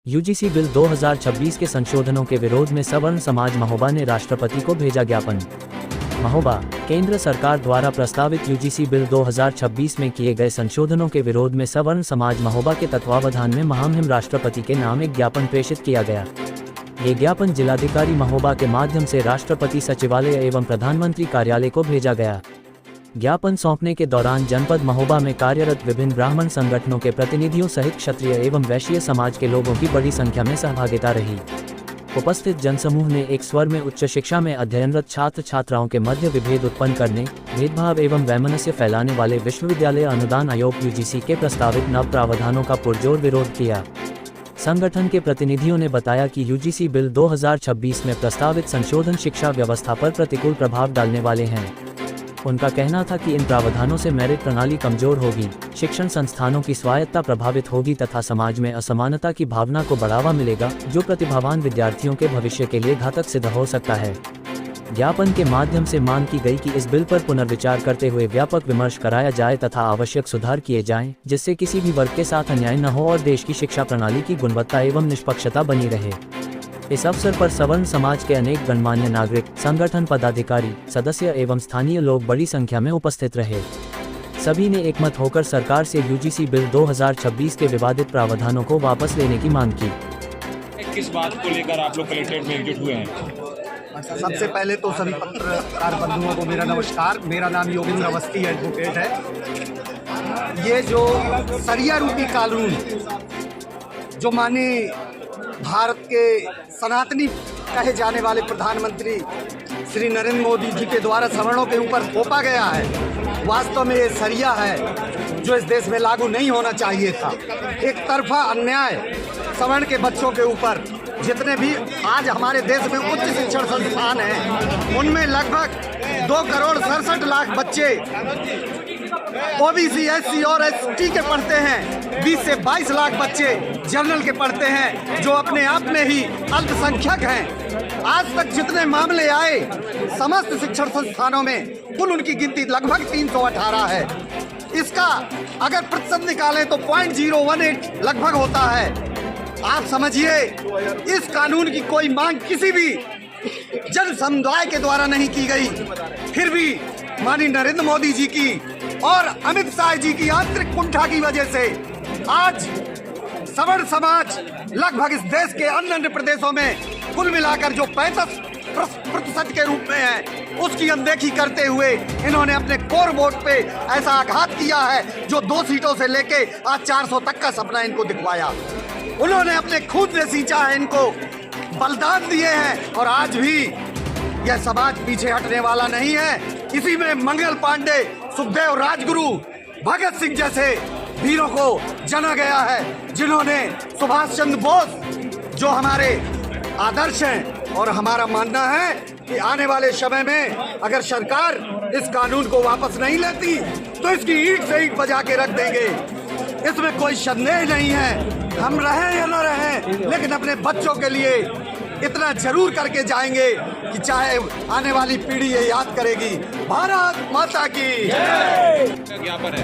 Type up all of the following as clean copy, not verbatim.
UGC bill 2026 के संशोधनों के विरोध में सवर्ण समाज महोबा ने राष्ट्रपति को भेजा ज्ञापन। महोबा, केंद्र सरकार द्वारा प्रस्तावित यूजीसी बिल 2026 में किए गए संशोधनों के विरोध में सवर्ण समाज महोबा के तत्वावधान में महामहिम राष्ट्रपति के नाम एक ज्ञापन प्रेषित किया गया। ये ज्ञापन जिलाधिकारी महोबा के माध्यम से राष्ट्रपति सचिवालय एवं प्रधानमंत्री कार्यालय को भेजा गया। ज्ञापन सौंपने के दौरान जनपद महोबा में कार्यरत विभिन्न ब्राह्मण संगठनों के प्रतिनिधियों सहित क्षत्रिय एवं वैश्य समाज के लोगों की बड़ी संख्या में सहभागिता रही। उपस्थित जनसमूह ने एक स्वर में उच्च शिक्षा में अध्ययनरत छात्र छात्राओं के मध्य विभेद उत्पन्न करने, भेदभाव एवं वैमनस्य फैलाने वाले विश्वविद्यालय अनुदान आयोग यूजीसी के प्रस्तावित नव प्रावधानों का पुरजोर विरोध किया। संगठन के प्रतिनिधियों ने बताया कि यूजीसी बिल 2026 में प्रस्तावित संशोधन शिक्षा व्यवस्था पर प्रतिकूल प्रभाव डालने वाले हैं। उनका कहना था कि इन प्रावधानों से मेरिट प्रणाली कमजोर होगी, शिक्षण संस्थानों की स्वायत्तता प्रभावित होगी तथा समाज में असमानता की भावना को बढ़ावा मिलेगा, जो प्रतिभावान विद्यार्थियों के भविष्य के लिए घातक सिद्ध हो सकता है। ज्ञापन के माध्यम से मांग की गई कि इस बिल पर पुनर्विचार करते हुए व्यापक विमर्श कराया जाए तथा आवश्यक सुधार किए जाएं, जिससे किसी भी वर्ग के साथ अन्याय न हो और देश की शिक्षा प्रणाली की गुणवत्ता एवं निष्पक्षता बनी रहे। इस अवसर पर सवर्ण समाज के अनेक गणमान्य नागरिक, संगठन पदाधिकारी, सदस्य एवं स्थानीय लोग बड़ी संख्या में उपस्थित रहे। सभी ने एकमत होकर सरकार से यूजीसी बिल 2026 के विवादित प्रावधानों को वापस लेने की मांग की। किस बात को लेकर आप लोग कलेक्ट्रेट में एकजुट हुए हैं? सबसे पहले तो सभी पत्रकार बंधुओं को मेरा नमस्कार। मेरा नाम योगेंद्र अवस्थी एडवोकेट है। ये जो सरिया रूपी कानून जो माने भारत के सनातनी कहे जाने वाले प्रधानमंत्री श्री नरेंद्र मोदी जी के द्वारा सवर्णों के ऊपर थोपा गया है, वास्तव में ये सरिया है जो इस देश में लागू नहीं होना चाहिए था। एक तरफा अन्याय सवर्ण के बच्चों के ऊपर, जितने भी आज हमारे देश में उच्च शिक्षण संस्थान हैं उनमें लगभग 2,67,00,000 बच्चे ओबीसी, एससी और एसटी के पढ़ते हैं। 20 से 22 लाख बच्चे जनरल के पढ़ते हैं, जो अपने आप में ही अल्पसंख्यक हैं। आज तक जितने मामले आए समस्त शिक्षण संस्थानों में, कुल उनकी गिनती लगभग 318 है। इसका अगर प्रतिशत निकालें तो 0.018 लगभग होता है। आप समझिए, इस कानून की कोई मांग किसी भी जन समुदाय के द्वारा नहीं की गई, फिर भी माननीय नरेंद्र मोदी जी की और अमित शाह जी की आंतरिक कुंठा की वजह से आज सवर्ण समाज लगभग इस देश के अन्य प्रदेशों में कुल मिलाकर जो 35% के रूप में है, उसकी अनदेखी करते हुए इन्होंने अपने कोर वोट पे ऐसा आघात किया है जो 2 सीटों से लेके आज 400 तक का सपना इनको दिखवाया। उन्होंने अपने खून से सींचा है, इनको बलिदान दिए हैं और आज भी यह समाज पीछे हटने वाला नहीं है। इसी में मंगल पांडे, सुखदेव राजगुरु, भगत सिंह जैसे वीरों को जना गया है, जिन्होंने सुभाष चंद्र बोस जो हमारे आदर्श हैं, और हमारा मानना है कि आने वाले समय में अगर सरकार इस कानून को वापस नहीं लेती तो इसकी ईंट से ईंट बजा के रख देंगे। इसमें कोई संदेह नहीं है। हम रहें या न रहें, लेकिन अपने बच्चों के लिए इतना जरूर करके जाएंगे कि चाहे आने वाली पीढ़ी ये याद करेगी। भारत माता की ज्ञापन है।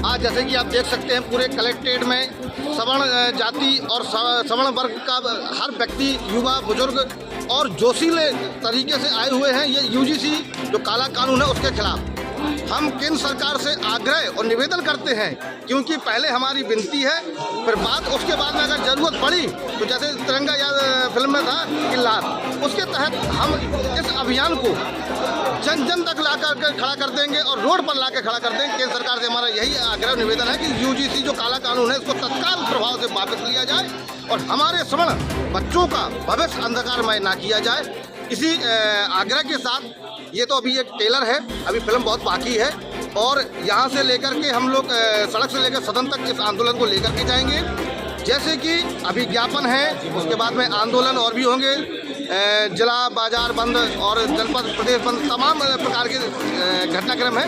आज जैसे कि आप देख सकते हैं, पूरे कलेक्ट्रेट में सवर्ण जाति और सवर्ण वर्ग का हर व्यक्ति, युवा, बुजुर्ग और जोशीले तरीके से आए हुए हैं। ये यूजीसी जो काला कानून है उसके खिलाफ हम केंद्र सरकार से आग्रह और निवेदन करते हैं, क्योंकि पहले हमारी विनती है, फिर उसके बाद में अगर जरूरत पड़ी तो जैसे तिरंगा याद फिल्म में था किल्लार, उसके तहत हम इस अभियान को जन जन तक ला कर खड़ा कर देंगे और रोड पर ला के खड़ा कर देंगे। केंद्र सरकार से हमारा यही आग्रह निवेदन है कि यूजीसी जो काला कानून है इसको तत्काल प्रभाव से वापस लिया जाए और हमारे सवर्ण बच्चों का भविष्य अंधकारमय ना किया जाए। इसी आग्रह के साथ, ये तो अभी एक ट्रेलर है, अभी फिल्म बहुत बाकी है और यहाँ से लेकर के हम लोग सड़क से लेकर सदन तक इस आंदोलन को लेकर के जाएंगे। जैसे कि अभी ज्ञापन है, उसके बाद में आंदोलन और भी होंगे। जिला बाजार बंद और जनपद प्रदेश बंद, तमाम प्रकार के घटनाक्रम है।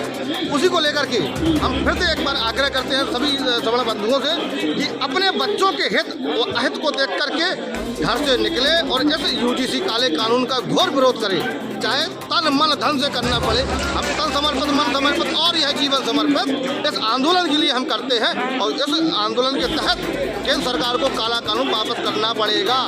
उसी को लेकर के हम फिर से एक बार आग्रह करते हैं सभी सवर्ण बंधुओं से कि अपने बच्चों के हित व अहित को देख करके घर से निकले और इस यूजीसी काले कानून का घोर विरोध करें, चाहे तन मन धन से करना पड़े। हम तन समर्पित, मन समर्पित और यह जीवन जीवन समर्पित इस आंदोलन के लिए हम करते हैं और इस आंदोलन के तहत केंद्र सरकार को काला कानून वापस करना पड़ेगा।